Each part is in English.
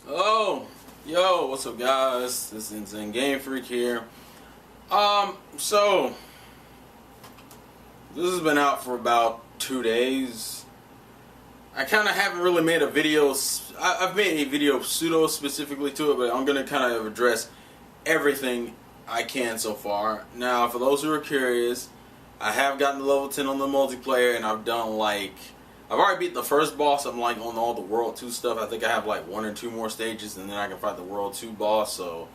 Oh, yo, what's up, guys? This is Insane Game Freak here. So this has been out for about 2 days. I kind of haven't really made a video. I've made a video pseudo specifically to it, but I'm gonna kind of address everything I can so far. Now, for those who are curious, I have gotten to level 10 on the multiplayer, and I've already beat the first boss. I'm like on all the World 2 stuff. I think I have like 1 or 2 more stages, and then I can fight the World 2 boss. So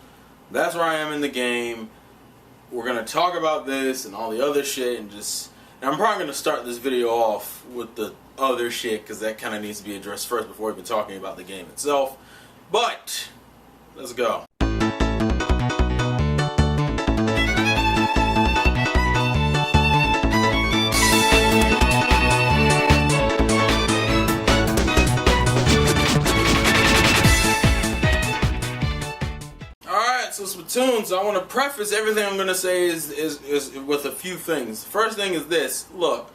that's where I am in the game. We're gonna talk about this and all the other shit, and I'm probably gonna start this video off with the other shit because that kind of needs to be addressed first before even talking about the game itself. But let's go. So Splatoon, so I want to preface everything I'm going to say is with a few things. First thing is this. Look,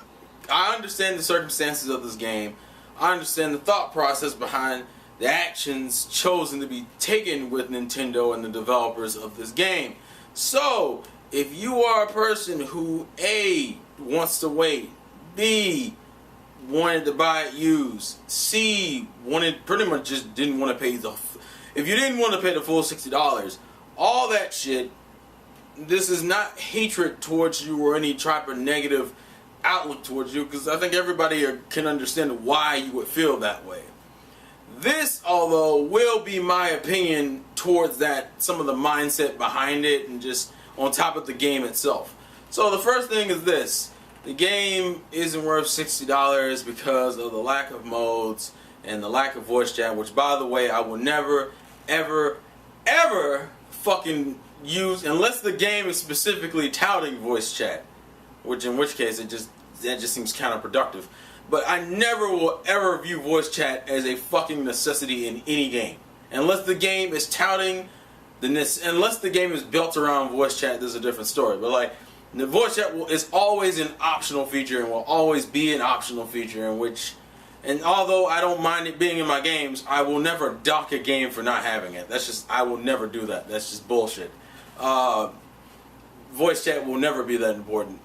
I understand the circumstances of this game. I understand the thought process behind the actions chosen to be taken with Nintendo and the developers of this game. So, if you are a person who A, wants to wait, B, wanted to buy it used, C, pretty much just didn't want to pay if you didn't want to pay the full $60, all that shit, this is not hatred towards you or any type of negative outlook towards you, because I think everybody can understand why you would feel that way. This, although, will be my opinion towards some of the mindset behind it, and just on top of the game itself. So the first thing is this. The game isn't worth $60 because of the lack of modes and the lack of voice chat, which, by the way, I will never, ever, ever fucking use unless the game is specifically touting voice chat, in which case that just seems counterproductive. But I never will ever view voice chat as a fucking necessity in any game unless the game is touting unless the game is built around voice chat. There's a different story. But like, the voice chat is always an optional feature and will always be an optional feature, and although I don't mind it being in my games, I will never dock a game for not having it. I will never do that. That's just bullshit. Voice chat will never be that important.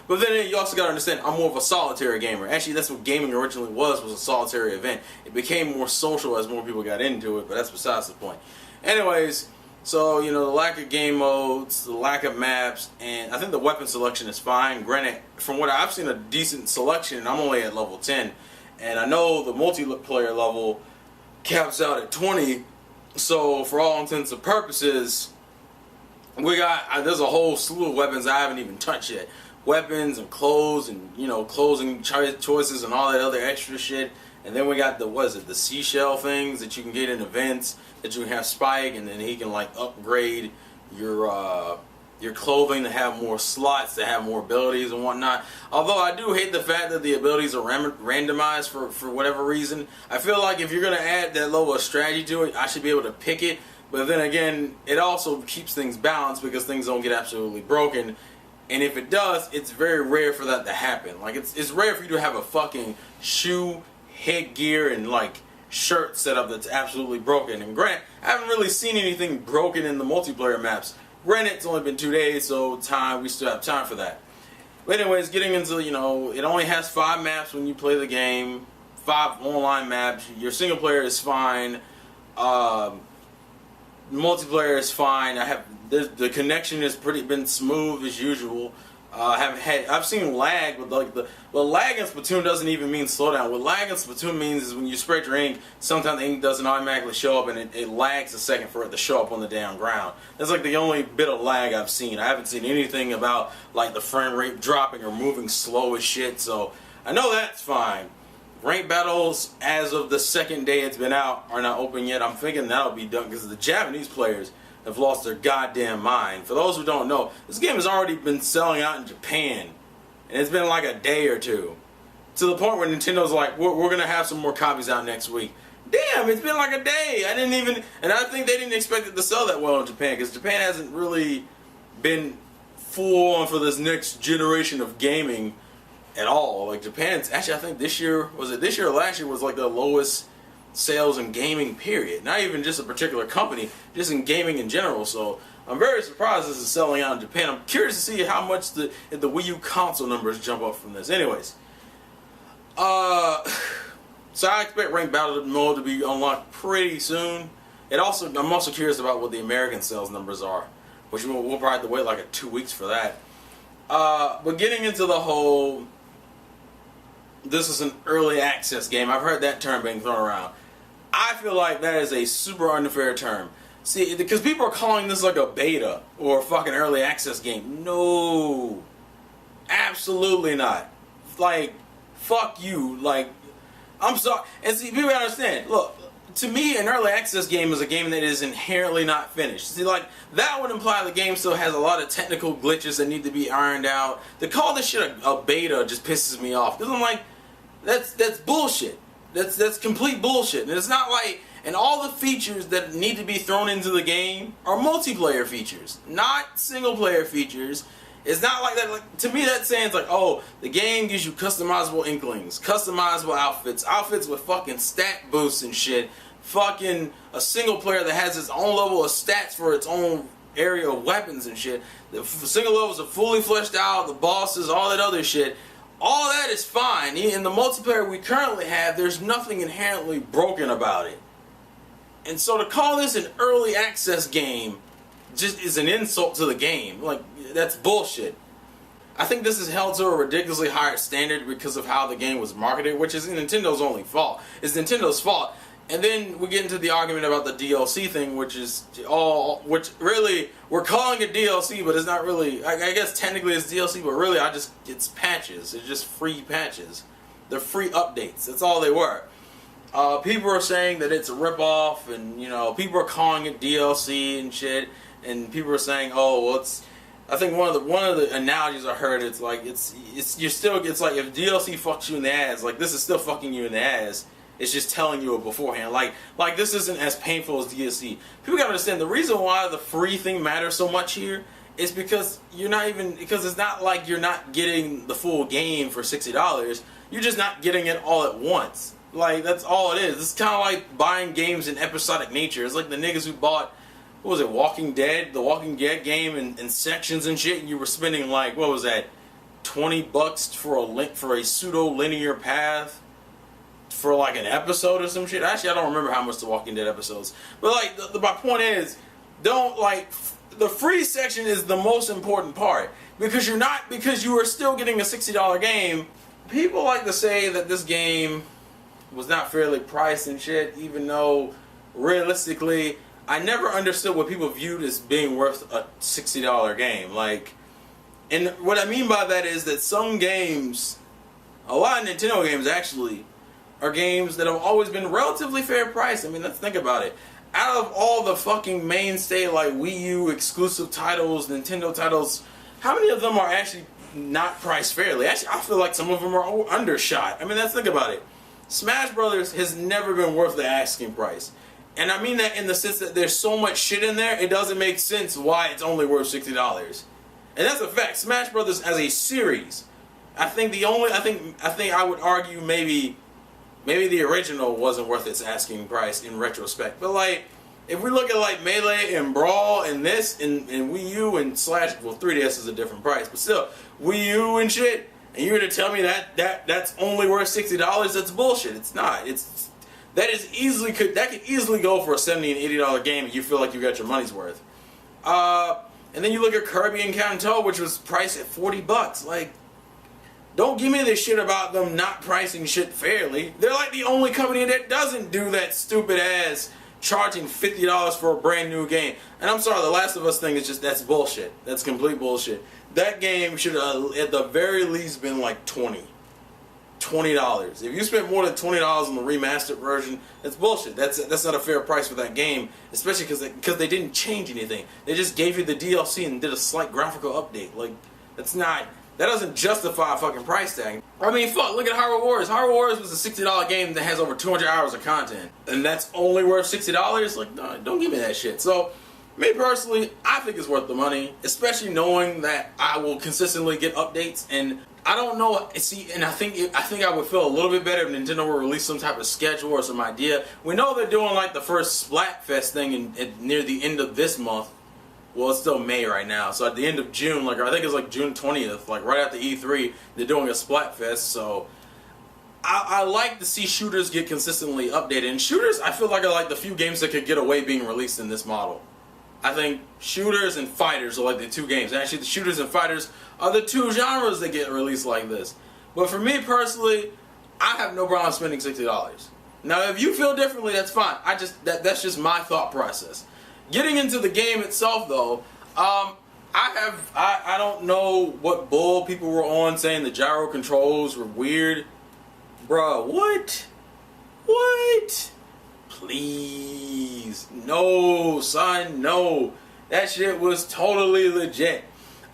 But then you also gotta understand, I'm more of a solitary gamer. Actually, that's what gaming originally was a solitary event. It became more social as more people got into it, but that's besides the point. Anyways, so, the lack of game modes, the lack of maps, and I think the weapon selection is fine. Granted, from what I've seen, a decent selection, and I'm only at level 10. And I know the multiplayer level caps out at 20. So, for all intents and purposes, there's a whole slew of weapons I haven't even touched yet. Weapons and clothes and, clothing choices and all that other extra shit. And then we got the seashell things that you can get in events, that you can have Spike, and then he can like upgrade your clothing to have more slots, to have more abilities and whatnot. Although I do hate the fact that the abilities are randomized for whatever reason. I feel like if you're going to add that level of strategy to it, I should be able to pick it. But then again, it also keeps things balanced because things don't get absolutely broken. And if it does, it's very rare for that to happen. Like, it's rare for you to have a fucking shoe, headgear, and like shirt setup that's absolutely broken. And granted, I haven't really seen anything broken in the multiplayer maps. Granted, it's only been 2 days, so we still have time for that. But anyways, getting into, it only has 5 maps when you play the game, 5 online maps. Your single player is fine. Multiplayer is fine. The connection has been smooth as usual. I've seen lag, but like the lag in Splatoon doesn't even mean slowdown. What lag in Splatoon means is when you spread your ink, sometimes the ink doesn't automatically show up, and it lags a second for it to show up on the damn ground. That's like the only bit of lag I've seen. I haven't seen anything about like the frame rate dropping or moving slow as shit. So I know that's fine. Ranked battles, as of the second day it's been out, are not open yet. I'm thinking that'll be done because the Japanese players have lost their goddamn mind. For those who don't know, this game has already been selling out in Japan, and it's been like a day or two, to the point where Nintendo's like, we're gonna have some more copies out next week. Damn, it's been like a day. And I think they didn't expect it to sell that well in Japan, because Japan hasn't really been full on for this next generation of gaming at all. Like, Japan's actually, I think this year or last year was like the lowest sales in gaming, period. Not even just a particular company, just in gaming in general. So I'm very surprised this is selling out in Japan. I'm curious to see how much if the Wii U console numbers jump up from this. Anyways, so I expect Ranked Battle Mode to be unlocked pretty soon. I'm also curious about what the American sales numbers are, which we'll probably have to wait like 2 weeks for that. But getting into the whole, this is an early access game. I've heard that term being thrown around. I feel like that is a super unfair term. See, because people are calling this like a beta or a fucking early access game. No. Absolutely not. Like, fuck you. Like, I'm sorry. And see, people understand. Look, to me, an early access game is a game that is inherently not finished. See, like, that would imply the game still has a lot of technical glitches that need to be ironed out. To call this shit a beta just pisses me off. Because I'm like, that's bullshit. That's complete bullshit. And it's not like, and all the features that need to be thrown into the game are multiplayer features, not single player features. It's not like that. Like, to me, that saying like, oh, the game gives you customizable inklings, customizable outfits with fucking stat boosts and shit. Fucking a single player that has its own level of stats for its own area of weapons and shit. The single levels are fully fleshed out, the bosses, all that other shit. All that is fine. In the multiplayer we currently have, there's nothing inherently broken about it. And so to call this an early access game just is an insult to the game. Like, that's bullshit. I think this is held to a ridiculously higher standard because of how the game was marketed, which is Nintendo's only fault. It's Nintendo's fault. And then we get into the argument about the DLC thing, which really, we're calling it DLC, but it's not really, I guess technically it's DLC, but really it's patches. It's just free patches. They're free updates. That's all they were. People are saying that it's a ripoff, and people are calling it DLC and shit, and people are saying, oh, well, I think one of the analogies I heard, it's like it's like if DLC fucks you in the ass, like this is still fucking you in the ass. It's just telling you it beforehand. Like this isn't as painful as DLC. People gotta understand the reason why the free thing matters so much here is because it's not like you're not getting the full game for $60. You're just not getting it all at once. Like, that's all it is. It's kind of like buying games in episodic nature. It's like the niggas who bought, what was it, Walking Dead? The Walking Dead game in sections and shit, and you were spending like, what was that, $20 for a pseudo-linear path for like an episode or some shit? Actually, I don't remember how much the Walking Dead episodes. But like, my point is, the free section is the most important part. Because you are still getting a $60 game. People like to say that this game was not fairly priced and shit, even though realistically I never understood what people viewed as being worth a $60 game. Like, and what I mean by that is that some games, a lot of Nintendo games actually, are games that have always been relatively fair priced. I mean, let's think about it. Out of all the fucking mainstay like Wii U exclusive titles, Nintendo titles, how many of them are actually not priced fairly? Actually, I feel like some of them are undershot. I mean, let's think about it. Smash Brothers has never been worth the asking price. And I mean that in the sense that there's so much shit in there, it doesn't make sense why it's only worth $60. And that's a fact. Smash Brothers as a series, I think I would argue maybe the original wasn't worth its asking price in retrospect. But like, if we look at like Melee and Brawl and this and Wii U and well, 3DS is a different price, but still, Wii U and shit, and you're gonna tell me that's only worth $60? That's bullshit. It's not. That could easily go for a $70 and $80 game if you feel like you got your money's worth. And then you look at Kirby and Captain Toad, which was priced at $40. Like, don't give me this shit about them not pricing shit fairly. They're like the only company that doesn't do that stupid ass charging $50 for a brand new game. And I'm sorry, the Last of Us thing is that's bullshit. That's complete bullshit. That game should have at the very least been like $20. If you spent more than $20 on the remastered version, that's bullshit. That's not a fair price for that game, especially because they didn't change anything. They just gave you the DLC and did a slight graphical update. Like, that doesn't justify a fucking price tag. I mean, fuck, look at Hyrule Warriors. Hyrule Warriors was a $60 game that has over 200 hours of content, and that's only worth $60? Like, no, don't give me that shit. So, Me personally, I think it's worth the money, especially knowing that I will consistently get updates. And I don't know. See, and I think I would feel a little bit better if Nintendo would release some type of schedule or some idea. We know they're doing like the first Splatfest thing near the end of this month. Well, it's still May right now, so at the end of June, like I think it's like June 20th, like right after E3, they're doing a Splatfest. So I like to see shooters get consistently updated. And shooters, I feel like are like the few games that could get away being released in this model. I think shooters and fighters are like the two games. Actually, the shooters and fighters are the two genres that get released like this. But for me personally, I have no problem spending $60. Now, if you feel differently, that's fine. That's just my thought process. Getting into the game itself, though, I don't know what bull people were on saying the gyro controls were weird. Bruh, what? What? Please. No, son, no. That shit was totally legit.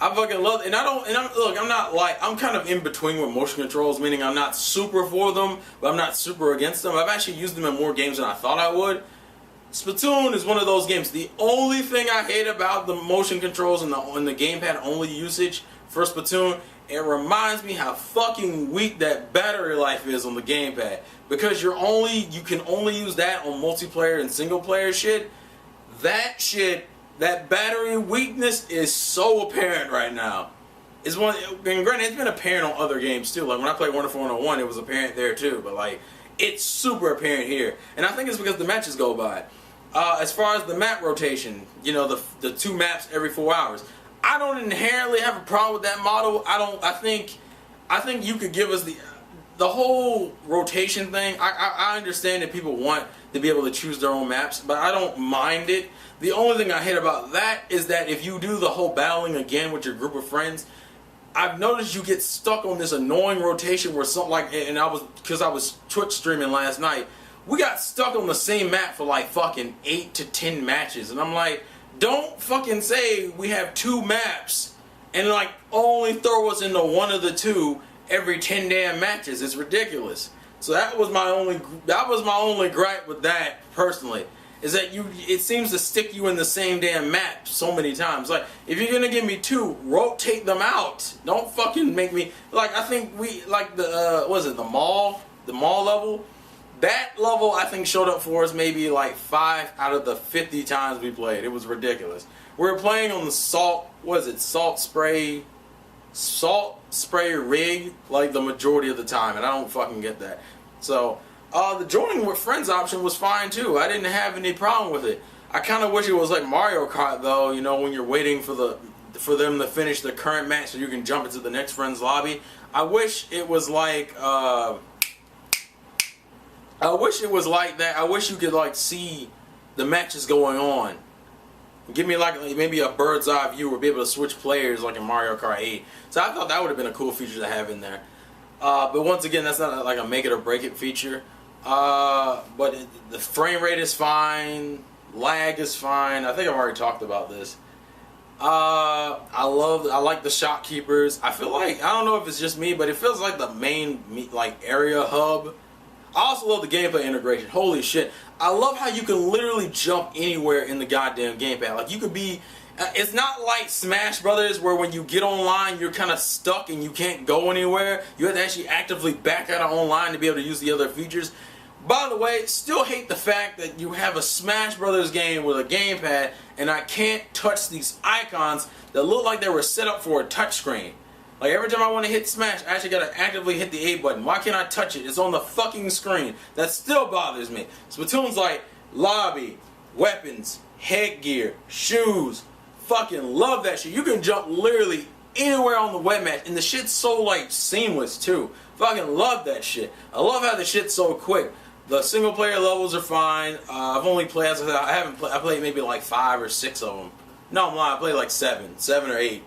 I fucking love it. I'm kind of in between with motion controls, meaning I'm not super for them, but I'm not super against them. I've actually used them in more games than I thought I would. Splatoon is one of those games. The only thing I hate about the motion controls and the gamepad only usage for Splatoon, it reminds me how fucking weak that battery life is on the gamepad. Because you can only use that on multiplayer and single player shit. That battery weakness is so apparent right now. And granted, it's been apparent on other games too. Like when I played Wonderful 101, it was apparent there too. But like, it's super apparent here. And I think it's because the matches go by. As far as the map rotation, you know, the 2 maps every 4 hours, I don't inherently have a problem with that model. I think you could give us the whole rotation thing. I understand that people want to be able to choose their own maps, but I don't mind it. The only thing I hate about that is that if you do the whole battling again with your group of friends, I've noticed you get stuck on this annoying rotation where because I was Twitch streaming last night, we got stuck on the same map for like fucking 8 to 10 matches, and I'm like, don't fucking say we have 2 maps and like only throw us into one of the 2 every 10 damn matches. It's ridiculous. So that was my only gripe with that personally. Is that it seems to stick you in the same damn map so many times. Like, if you're gonna give me 2, rotate them out. Don't fucking make me, like, I think the mall level? That level, I think, showed up for us maybe like 5 out of the 50 times we played. It was ridiculous. We were playing on the salt spray rig, like the majority of the time, and I don't fucking get that. So, the joining with friends option was fine too. I didn't have any problem with it. I kind of wish it was like Mario Kart though, you know, when you're waiting for them to finish the current match so you can jump into the next friend's lobby. I wish it was like that. I wish you could like see the matches going on. Give me like maybe a bird's eye view or be able to switch players like in Mario Kart 8. So I thought that would have been a cool feature to have in there. But once again, that's not like a make it or break it feature. But the frame rate is fine. Lag is fine. I think I've already talked about this. I like the shopkeepers. I feel like, I don't know if it's just me, but it feels like the main like area hub. I also love the gameplay integration. Holy shit. I love how you can literally jump anywhere in the goddamn gamepad. Like you could be, it's not like Smash Brothers where when you get online you're kind of stuck and you can't go anywhere. You have to actually actively back out of online to be able to use the other features. By the way, still hate the fact that you have a Smash Brothers game with a gamepad and I can't touch these icons that look like they were set up for a touchscreen. Like every time I want to hit Smash, I actually gotta actively hit the A button. Why can't I touch it? It's on the fucking screen. That still bothers me. Splatoon's like lobby, weapons, headgear, shoes. Fucking love that shit. You can jump literally anywhere on the web match, and the shit's so like seamless too. Fucking love that shit. I love how the shit's so quick. The single player levels are fine. I've only played, I played maybe like 5 or 6 of them. No, I'm lying. I played like 7 or 8.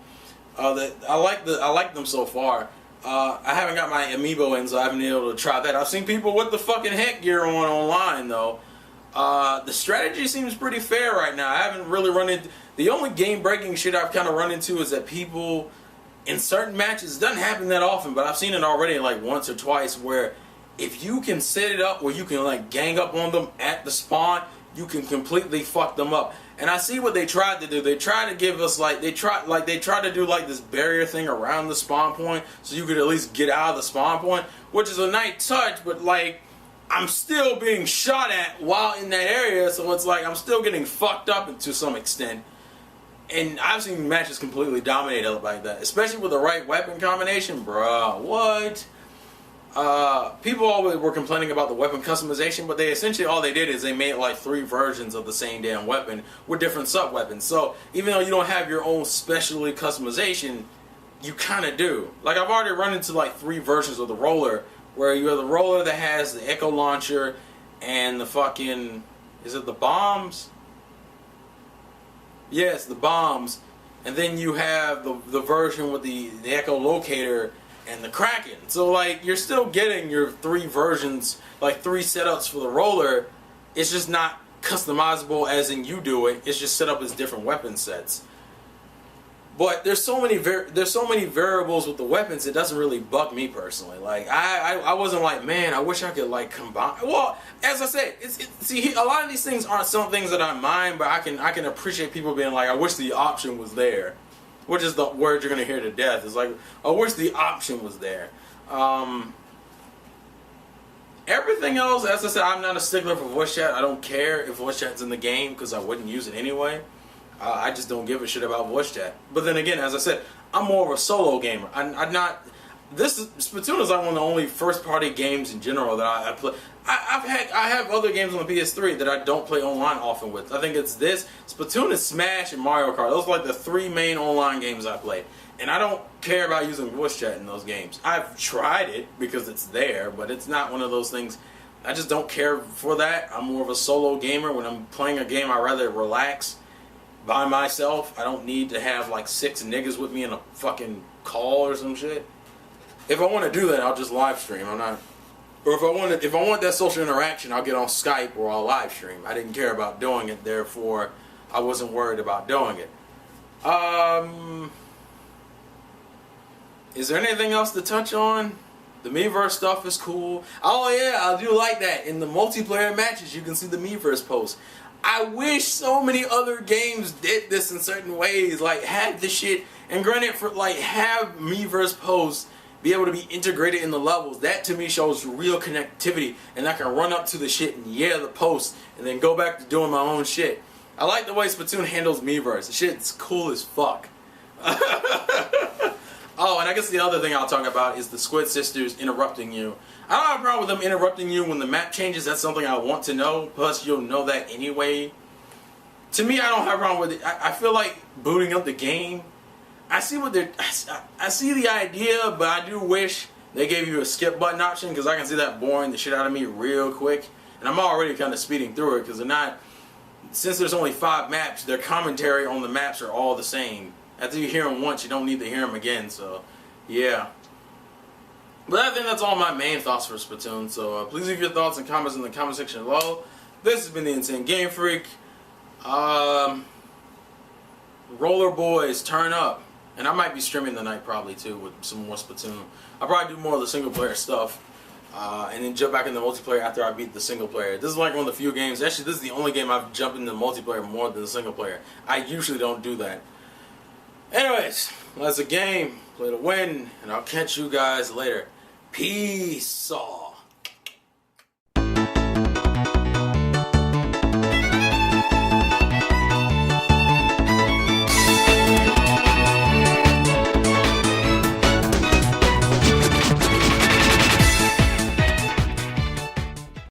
I like them so far. I haven't got my amiibo in, so I haven't been able to try that. I've seen people with the fucking headgear on online though. The strategy seems pretty fair right now. I haven't really run into, the only game breaking shit I've kind of run into is that people in certain matches, it doesn't happen that often, but I've seen it already like once or twice, where if you can set it up where you can like gang up on them at the spawn, you can completely fuck them up. And I see what they tried to do. They tried to give us they tried to do like this barrier thing around the spawn point so you could at least get out of the spawn point, which is a nice touch, but like I'm still being shot at while in that area, so it's like I'm still getting fucked up to some extent. And I've seen matches completely dominated like that, especially with the right weapon combination, bruh. What? People always were complaining about the weapon customization, but they essentially all they did is they made like 3 versions of the same damn weapon with different sub weapons. So even though you don't have your own specially customization, you kind of do. Like I've already run into like 3 versions of the roller, where you have the roller that has the echo launcher and the fucking, is it the bombs? Yes, the bombs. And then you have the version with the echo locator and the Kraken. So like you're still getting your 3 versions, like 3 setups for the roller. It's just not customizable as in you do it. It's just set up as different weapon sets. But there's so many variables with the weapons. It doesn't really bug me personally. Like I wasn't like, man, I wish I could like combine. Well, as I said, see, a lot of these things aren't some things that I mind, but I can appreciate people being like, I wish the option was there. Which is the word you're gonna hear to death. It's like, I wish the option was there. Everything else, as I said, I'm not a stickler for voice chat. I don't care if voice chat's in the game because I wouldn't use it anyway. I just don't give a shit about voice chat. But then again, as I said, I'm more of a solo gamer. I'm not. Splatoon is like one of the only first-party games in general that I play. I have other games on the PS3 that I don't play online often with. I think it's this, Splatoon, and Smash, and Mario Kart. Those are like the 3 main online games I play. And I don't care about using voice chat in those games. I've tried it because it's there, but it's not one of those things. I just don't care for that. I'm more of a solo gamer. When I'm playing a game, I'd rather relax by myself. I don't need to have like 6 niggas with me in a fucking call or some shit. If I want to do that, I'll just live stream. I'm not. Or if I want that social interaction, I'll get on Skype or I'll live stream. I didn't care about doing it, therefore I wasn't worried about doing it. Is there anything else to touch on? The Miiverse stuff is cool. Oh yeah, I do like that. In the multiplayer matches, you can see the Miiverse posts. I wish so many other games did this in certain ways. Like, had the shit, and granted, for like, have Miiverse posts be able to be integrated in the levels. That to me shows real connectivity, and I can run up to the shit and the post, and then go back to doing my own shit. I like the way Splatoon handles Miiverse. The shit's cool as fuck. Oh, and I guess the other thing I'll talk about is the Squid sisters interrupting you. I don't have a problem with them interrupting you when the map changes. That's something I want to know. Plus, you'll know that anyway. To me, I don't have a problem with it. I feel like booting up the game. I see what they're. I see the idea, but I do wish they gave you a skip button option, because I can see that boring the shit out of me real quick. And I'm already kind of speeding through it because they're not. Since there's only 5 maps, their commentary on the maps are all the same. After you hear them once, you don't need to hear them again. So, yeah. But I think that's all my main thoughts for Splatoon. So please leave your thoughts and comments in the comment section below. This has been the Insane Game Freak. Roller Boys, turn up. And I might be streaming tonight probably too with some more Splatoon. I'll probably do more of the single player stuff. And then jump back into multiplayer after I beat the single player. This is like one of the few games. Actually, this is the only game I've jumped into multiplayer more than the single player. I usually don't do that. Anyways, that's a game. Play to win. And I'll catch you guys later. Peace off.